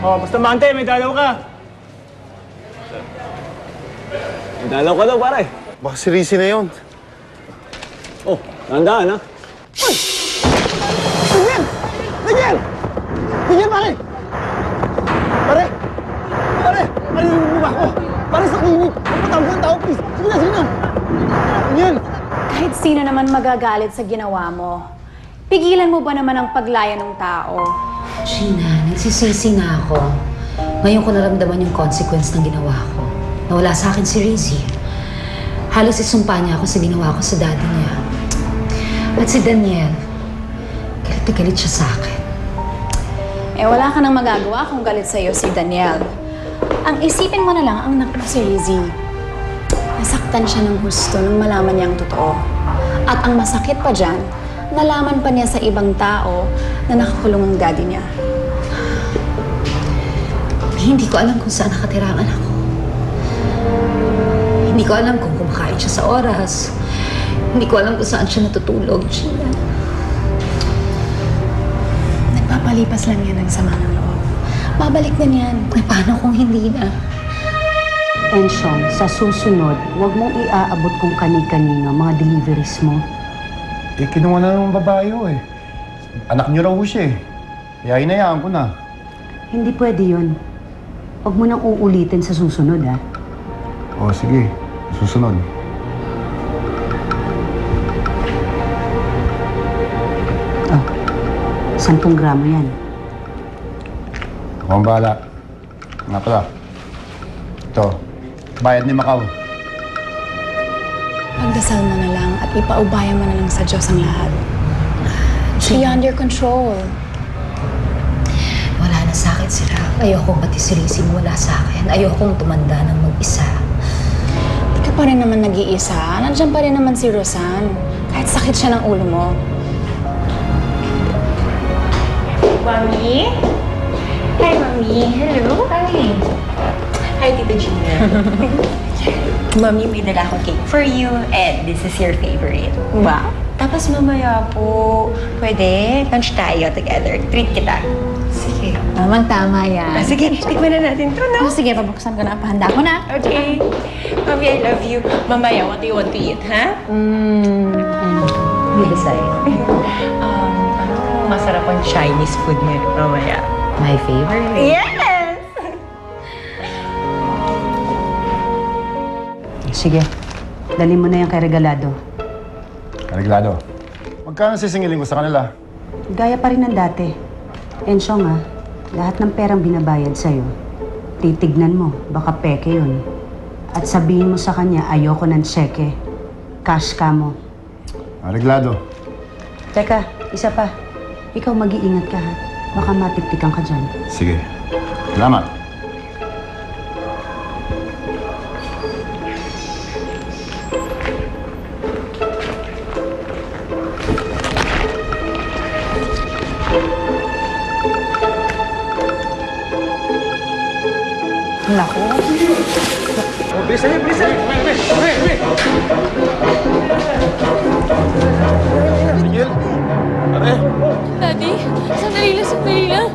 Oh, basta mante, may dalaw ka. May dalaw ka daw, pare. Baka si Rizzy na yun. Oh, tandaan, ha? Ay! Tigil! Tigil! Tigil, pare! Pare! Pare! Marinig mo ba ako? Pare sa klinik! Patampo ang tao, please! Sige na, sige na! Tigil! Kahit sino naman magagalit sa ginawa mo, pigilan mo ba naman ang paglaya ng tao? Gina, nagsisisi na ako. Ngayon ko naramdaman yung consequence ng ginawa ko. Nawala sa akin si Rizzy. Halos isumpa niya ako sa ginawa ko sa daddy niya. At si Daniel, galit na galit siya sa akin. Eh wala ka nang magagawa kung galit sa'yo si Daniel. Ang isipin mo na lang ang anak mo si Rizzy. Nasaktan siya ng gusto nung malaman niya ang totoo. At ang masakit pa dyan, nalaman pa niya sa ibang tao na nakakulong ang daddy niya. Hindi ko alam kung saan nakatira ang anak ko. Hindi ko alam kung kumakain siya sa oras. Hindi ko alam kung saan siya natutulog, Gina. Nagpapalipas lang yan ng sama ng loob. Babalik din yan. Ay, paano kung hindi na? Ensyong, sa susunod, huwag mong iaabot kung kani-kanino mga deliveries mo. Eh, kinuha na ng babae ho eh. Anak niyo raw ho siya eh. Kaya hinayaan ko na. Hindi pwede yun. Huwag mo nang uulitin sa susunod, ha? O, sige. Susunod. Oh, 10 gramo yan. Ako ang bahala. Nga pala. Ito. Bayad ni Macau. Pagdasal mo na lang at ipaubayan mo na lang sa Diyos ang lahat. It's beyond your control. Wala na sa akin sila. Ayokong pati si Rizzy wala sa akin. Ayokong tumanda ng mag-isa. Di ka pa rin naman nag-iisa. Nandiyan pa rin naman si Rosan. Kahit sakit siya ng ulo mo. Mami? Hi, Mami. Hello. Hi. Hi, Tita Gina. Mami, may dala akong cake for you and this is your favorite. Wow. Tapos mamaya po, pwede lunch tayo together. Treat kita. Sige. Tamang-tama yan. Sige, tikman na natin to, no? Oh, sige, pabuksan ko na. Pahanda ko na. Okay. Mami, I love you. Mamaya, what do you want to eat, ha? You decide. Anong masarap ang Chinese food ngayon mamaya? My favorite. Yes! Sige, dali mo na yung kay Regalado. Reglado. Magkano sisingilin ko sa kanila? Gaya pa rin ng dati. Ensyong, ha? Lahat ng perang binabayad sa'yo, titignan mo, baka peke yun. At sabihin mo sa kanya, ayoko ng tseke. Cash ka mo. Reglado. Teka, isa pa. Ikaw mag-iingat ka, ha? Baka matiktikan ka dyan. Sige. Salamat. Naku. Miguel! Pare! Daddy, sandali lang, sandali lang.